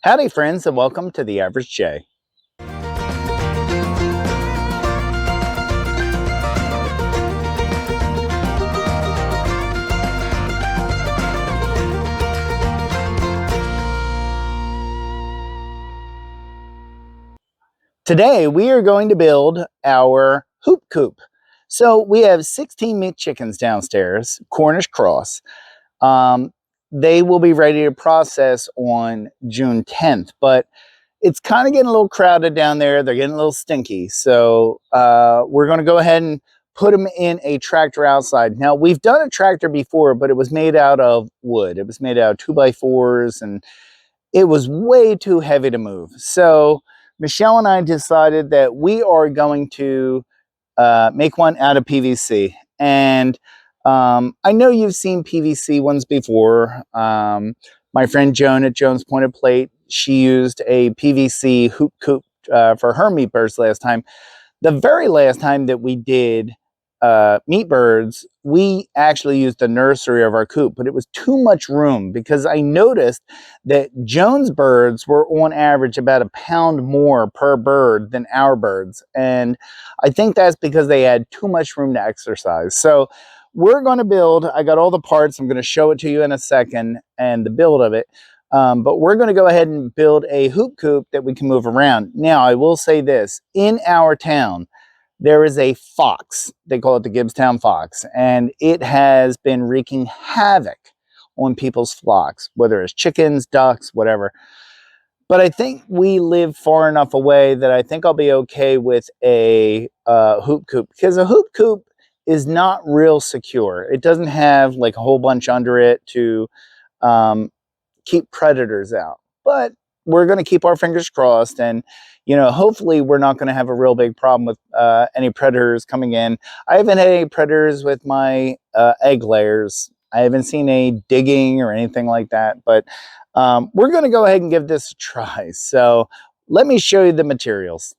Howdy, friends, and welcome to The Average J. Today, we are going to build our hoop coop. So we have 16 meat chickens downstairs, Cornish Cross. They will be ready to process on June 10th, but it's kind of getting a little crowded down there. They're getting a little stinky. So we're going to go ahead and put them in a tractor outside. Now, we've done a tractor before, but it was made out of wood. It was made out of 2x4s, and it was way too heavy to move. So Michelle and I decided that we are going to make one out of PVC. And I know you've seen PVC ones before. My friend Joan at Joan's Pointed Plate, she used a PVC hoop coop for her meat birds last time. The very last time that we did meat birds, we actually used the nursery of our coop, but it was too much room because I noticed that Joan's birds were on average about a pound more per bird than our birds. And I think that's because they had too much room to exercise. So we're going to build, I got all the parts, I'm going to show it to you in a second and the build of it. But we're going to go ahead and build a hoop coop that we can move around. Now, I will say this, in our town, there is a fox. They call it the Gibbstown fox, and it has been wreaking havoc on people's flocks, whether it's chickens, ducks, whatever. But I think we live far enough away that I think I'll be okay with a hoop coop, because a hoop coop is not real secure. It doesn't have like a whole bunch under it to keep predators out. But we're going to keep our fingers crossed, and hopefully we're not going to have a real big problem with any predators coming in. I haven't had any predators with my egg layers. I haven't seen any digging or anything like that, but we're going to go ahead and give this a try. So let me show you the materials.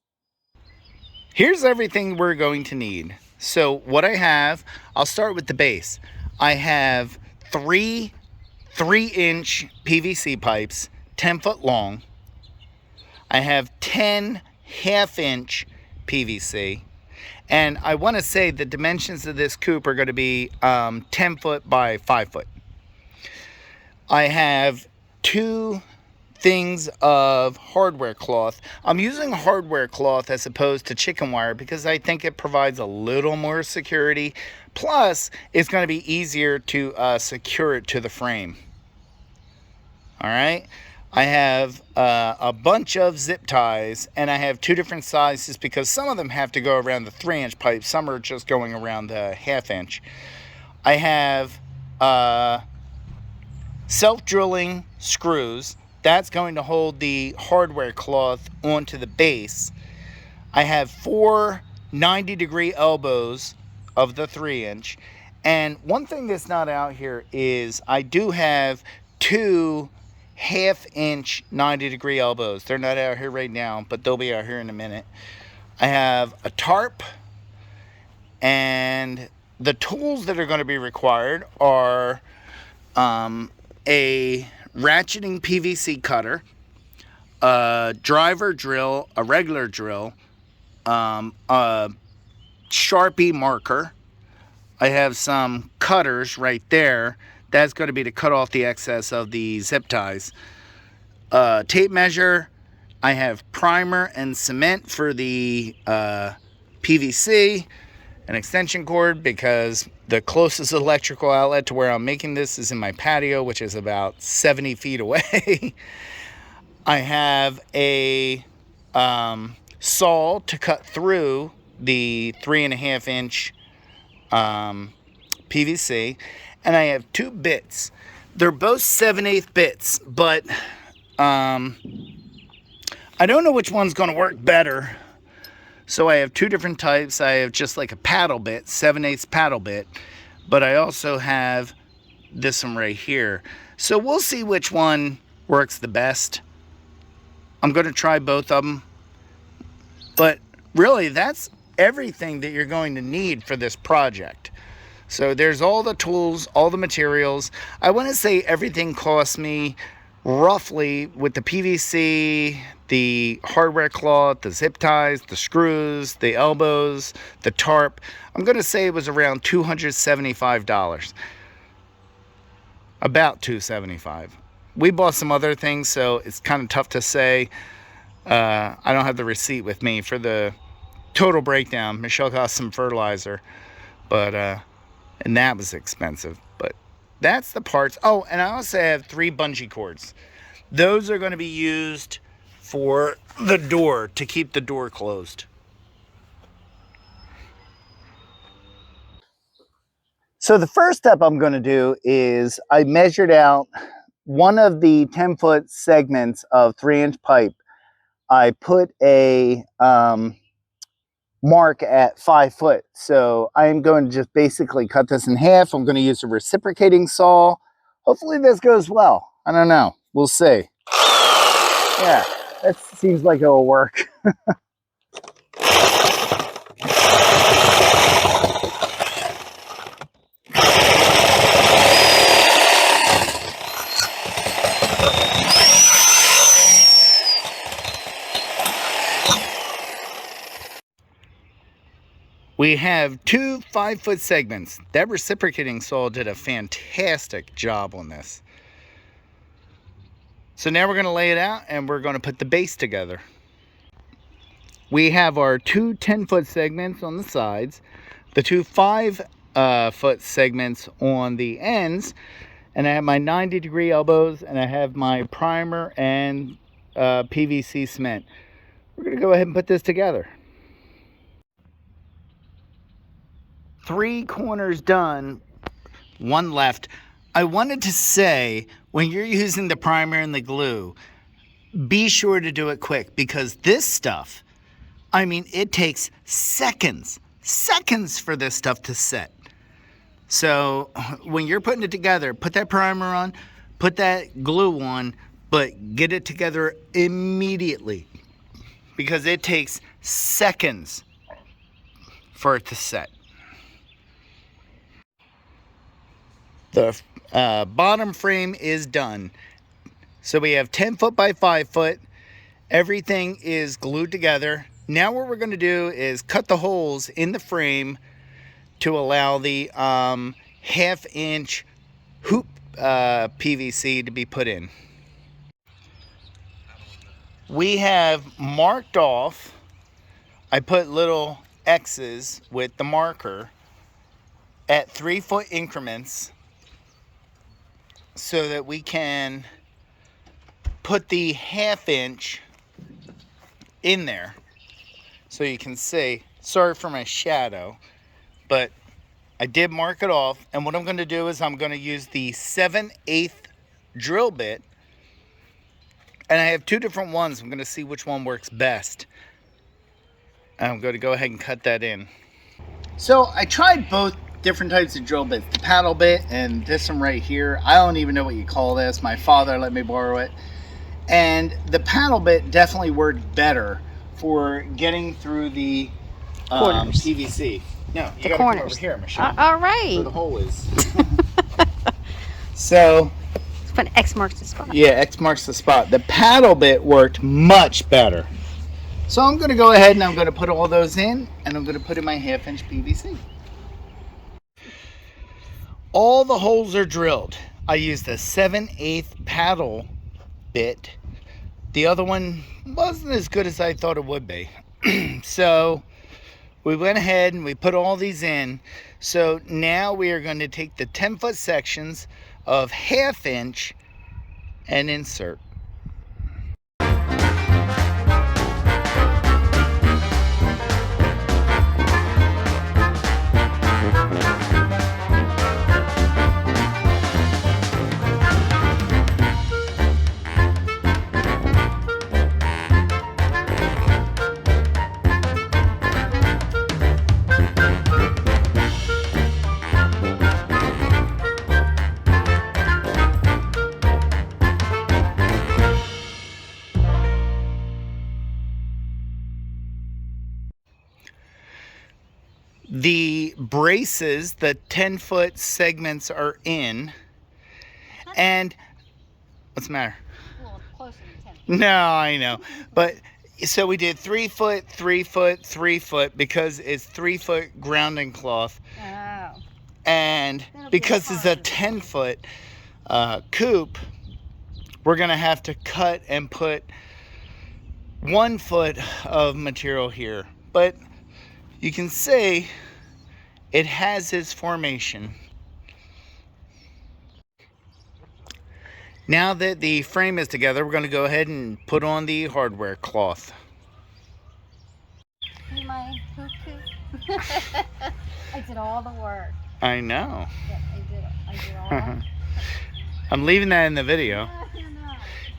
Here's everything we're going to need. So what I have, I'll start with the base. I have three 3-inch PVC pipes, 10 foot long. I have 10 half-inch PVC. And I want to say the dimensions of this coop are going to be 10 foot by 5 foot. I have 2 things of hardware cloth. I'm using hardware cloth as opposed to chicken wire because I think it provides a little more security. Plus, it's going to be easier to secure it to the frame. All right. I have a bunch of zip ties, and I have 2 different sizes because some of them have to go around the 3-inch pipe. Some are just going around the half-inch. I have self-drilling screws. That's going to hold the hardware cloth onto the base. I have 4 90-degree elbows of the 3-inch. And one thing that's not out here is I do have 2 half-inch 90-degree elbows. They're not out here right now, but they'll be out here in a minute. I have a tarp, and the tools that are going to be required are a ratcheting PVC cutter, a driver drill, a regular drill, a Sharpie marker. I have some cutters right there. That's going to be to cut off the excess of the zip ties. Tape measure. I have primer and cement for the PVC. An extension cord because the closest electrical outlet to where I'm making this is in my patio, which is about 70 feet away. I have a saw to cut through the 3.5-inch PVC. And I have 2 bits. They're both 7/8 bits, but I don't know which one's going to work better. So I have 2 different types. I have just like a paddle bit, 7/8 paddle bit, but I also have this one right here. So we'll see which one works the best. I'm going to try both of them. But really, that's everything that you're going to need for this project. So there's all the tools, all the materials. I want to say everything cost me roughly, with the PVC, the hardware cloth, the zip ties, the screws, the elbows, the tarp, I'm going to say it was around $275. About $275. We bought some other things, so it's kind of tough to say. I don't have the receipt with me for the total breakdown. Michelle got some fertilizer, but and that was expensive. But that's the parts. Oh, and I also have 3 bungee cords. Those are going to be used for the door, to keep the door closed. So the first step I'm going to do is I measured out one of the 10-foot segments of 3-inch pipe. I put a mark at 5 foot. So I'm going to just basically cut this in half. I'm going to use a reciprocating saw. Hopefully this goes well. I don't know. We'll see. Yeah, that seems like it'll work. We have 2 5-foot segments. That reciprocating saw did a fantastic job on this. So now we're going to lay it out and we're going to put the base together. We have our 2 10-foot segments on the sides, the 2 5-foot segments on the ends, and I have my 90-degree elbows, and I have my primer and PVC cement. We're going to go ahead and put this together. 3 corners done, 1 left. I wanted to say, when you're using the primer and the glue, be sure to do it quick, because this stuff, I mean, it takes seconds for this stuff to set. So when you're putting it together, put that primer on, put that glue on, but get it together immediately, because it takes seconds for it to set. The bottom frame is done. So we have 10 foot by 5 foot. Everything is glued together. Now what we're going to do is cut the holes in the frame to allow the 1/2-inch hoop PVC to be put in. We have marked off. I put little X's with the marker at 3-foot increments, so that we can put the 1/2-inch in there, so you can see. Sorry for my shadow, but I did mark it off. And what I'm going to do is I'm going to use the 7/8 drill bit, and I have 2 different ones. I'm going to see which one works best. I'm going to go ahead and cut that in. So I tried both different types of drill bits, the paddle bit and this one right here. I don't even know what you call this. My father let me borrow it. And the paddle bit definitely worked better for getting through the PVC. No, you gotta come over here, Michelle. All right. Where the hole is. So let's put X marks the spot. Yeah, X marks the spot. The paddle bit worked much better. So I'm gonna go ahead and I'm gonna put all those in, and I'm gonna put in my 1/2-inch PVC. All the holes are drilled. I used a 7/8 paddle bit. The other one wasn't as good as I thought it would be. So we went ahead and we put all these in. So now we are going to take the 10-foot sections of 1/2-inch and insert. The braces, the 10-foot segments are in. And what's the matter? No, I know. But so we did 3 foot, 3 foot, 3 foot because it's 3 foot grounding cloth. Oh. And because it's a 10 foot coop, we're going to have to cut and put 1 foot of material here. But you can see it has its formation. Now that the frame is together, we're going to go ahead and put on the hardware cloth. See my hoop. I did all the work. I know. Yeah, I did all. I'm leaving that in the video.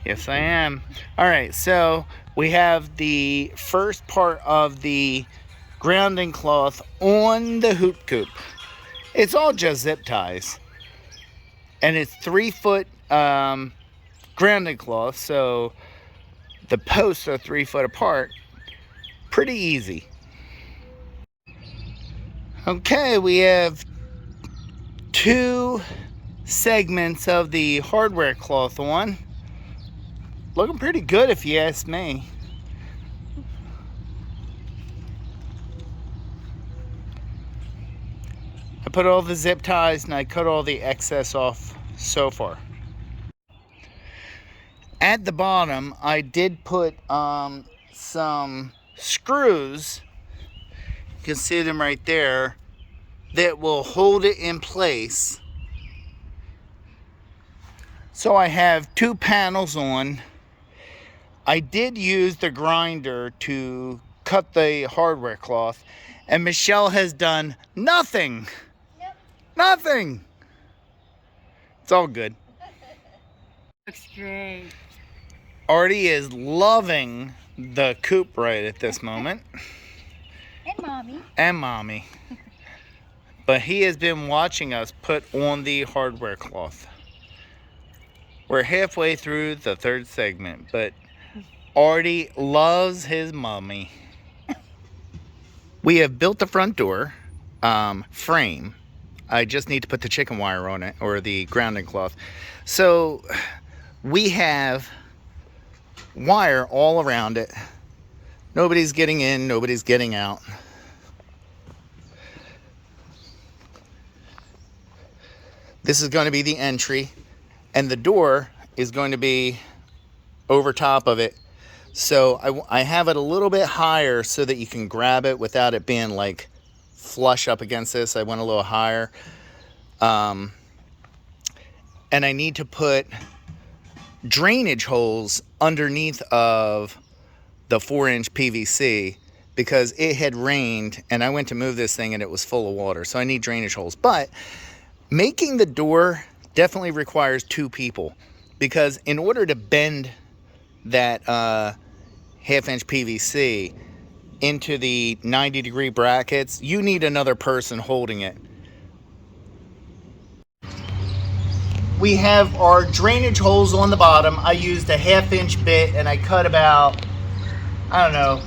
Yes, I am. All right, so we have the first part of the grounding cloth on the hoop coop. It's all just zip ties. And it's 3 foot grounding cloth, so the posts are 3 foot apart. Pretty easy. Okay, we have 2 segments of the hardware cloth on. Looking pretty good if you ask me. I put all the zip ties and I cut all the excess off so far. At the bottom, I did put some screws. You can see them right there, that will hold it in place. So I have 2 panels on. I did use the grinder to cut the hardware cloth, and Michelle has done nothing. Yep. Nothing. It's all good. Looks great. Artie is loving the coop right at this moment. And mommy. And mommy. But he has been watching us put on the hardware cloth. We're halfway through the 3rd segment, but Artie loves his mommy. We have built the front door frame. I just need to put the chicken wire on it, or the grounding cloth. So we have wire all around it. Nobody's getting in, nobody's getting out. This is going to be the entry, and the door is going to be over top of it. So I have it a little bit higher so that you can grab it without it being like flush up against this. I went a little higher. And I need to put drainage holes underneath of the 4-inch PVC because it had rained and I went to move this thing and it was full of water. So I need drainage holes. But making the door definitely requires 2 people, because in order to bend that 1/2-inch PVC into the 90-degree brackets, you need another person holding it. We have our drainage holes on the bottom. I used a 1/2-inch bit and I cut about, I don't know,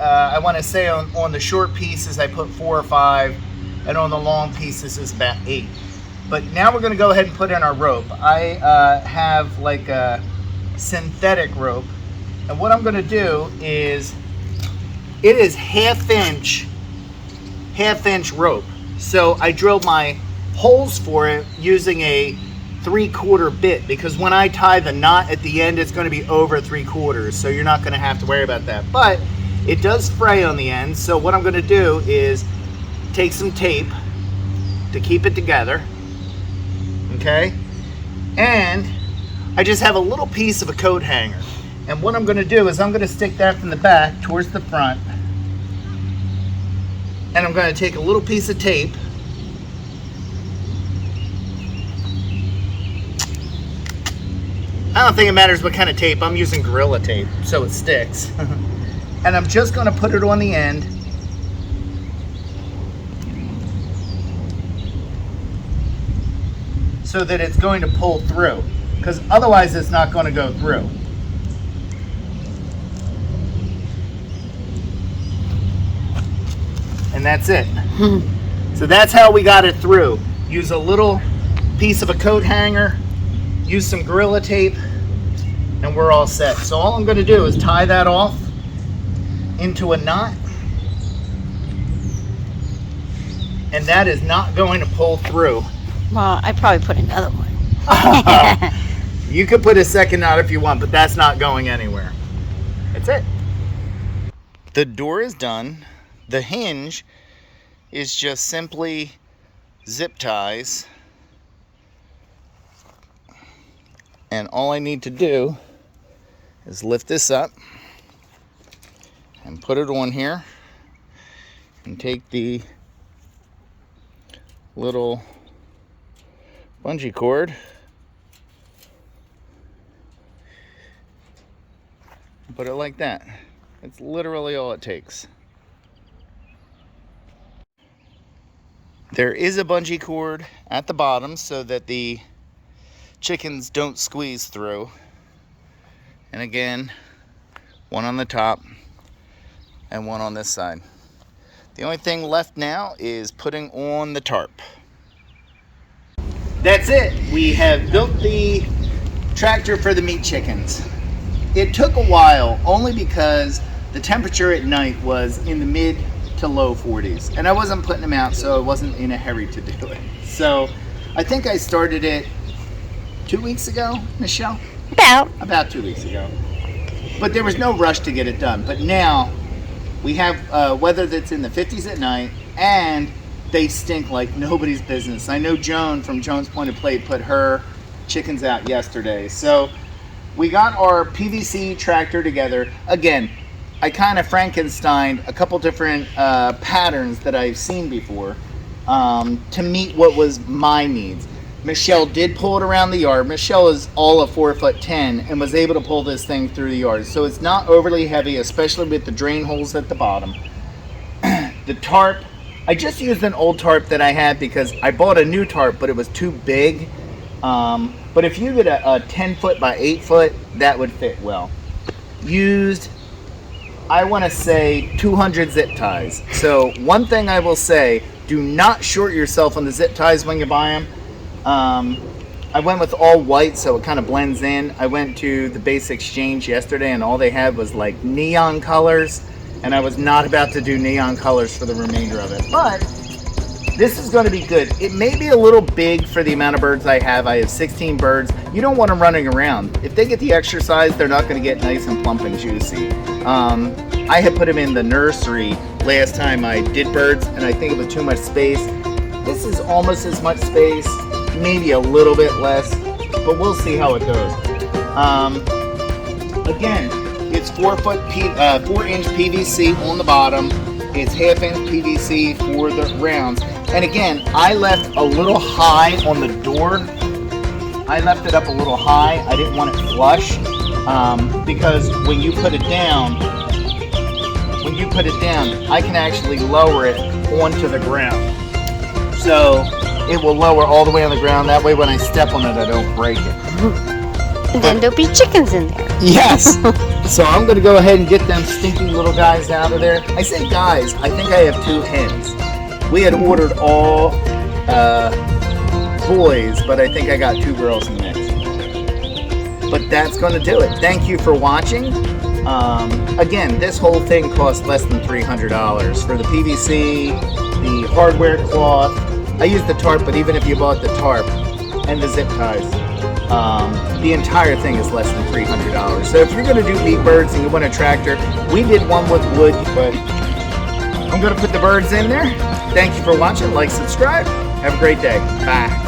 I want to say on the short pieces I put 4 or 5, and on the long pieces is about 8. But now we're going to go ahead and put in our rope. I have like a synthetic rope, and what I'm going to do is, it is 1/2-inch rope. So I drilled my holes for it using a 3/4 bit, because when I tie the knot at the end, it's going to be over 3/4, so you're not going to have to worry about that. But it does fray on the end, so what I'm going to do is take some tape to keep it together. Okay, and I just have a little piece of a coat hanger, and what I'm going to do is I'm going to stick that from the back towards the front, and I'm going to take a little piece of tape, I don't think it matters what kind of tape, I'm using Gorilla Tape so it sticks. And I'm just going to put it on the end. So that it's going to pull through, because otherwise it's not going to go through. And that's it. So that's how we got it through. Use a little piece of a coat hanger, use some Gorilla Tape, and we're all set. So all I'm going to do is tie that off into a knot, and that is not going to pull through. Well, I'd probably put another one. You could put a second knot if you want, but that's not going anywhere. That's it. The door is done. The hinge is just simply zip ties. And all I need to do is lift this up and put it on here and take the little bungee cord and put it like that. It's literally all it takes. There is a bungee cord at the bottom so that the chickens don't squeeze through. And again, one on the top and one on this side. The only thing left now is putting on the tarp. That's it. We have built the tractor for the meat chickens. It took a while only because the temperature at night was in the mid to low 40s, and I wasn't putting them out, so I wasn't in a hurry to do it. So I think I started it 2 weeks ago, Michelle? About 2 weeks ago. But there was no rush to get it done. But now we have weather that's in the 50s at night, and they stink like nobody's business. I know Joan from Joan's Point of Plate put her chickens out yesterday. So we got our PVC tractor together. Again, I kind of Frankensteined a couple different patterns that I've seen before to meet what was my needs. Michelle did pull it around the yard. Michelle is all of 4'10" and was able to pull this thing through the yard. So it's not overly heavy, especially with the drain holes at the bottom. The tarp, I just used an old tarp that I had because I bought a new tarp, but it was too big. But if you get a 10 foot by 8 foot, that would fit well. Used, I want to say 200 zip ties. So one thing I will say, do not short yourself on the zip ties when you buy them. I went with all white so it kind of blends in. I went to the Base Exchange yesterday and all they had was like neon colors, and I was not about to do neon colors for the remainder of it. But this is going to be good. It may be a little big for the amount of birds I have. I have 16 birds. You don't want them running around. If they get the exercise, they're not going to get nice and plump and juicy. I had put them in the nursery last time I did birds, and I think it was too much space. This is almost as much space, maybe a little bit less, but we'll see how it goes. Again, it's 4-inch PVC on the bottom. It's 1/2-inch PVC for the rounds. And again, I left a little high on the door. I left it up a little high. I didn't want it flush because when you put it down, I can actually lower it onto the ground. So it will lower all the way on the ground. That way when I step on it, I don't break it. And then there'll be chickens in there. Yes. So I'm going to go ahead and get them stinky little guys out of there. I say guys, I think I have 2 hens. We had ordered all boys, but I think I got 2 girls in the mix. But that's going to do it. Thank you for watching. Again, this whole thing cost less than $300 for the PVC, the hardware cloth. I used the tarp, but even if you bought the tarp and the zip ties, the entire thing is less than $300. So if you're going to do meat birds and you want a tractor, we did one with wood, but I'm going to put the birds in there. Thank you for watching. Like, subscribe. Have a great day. Bye.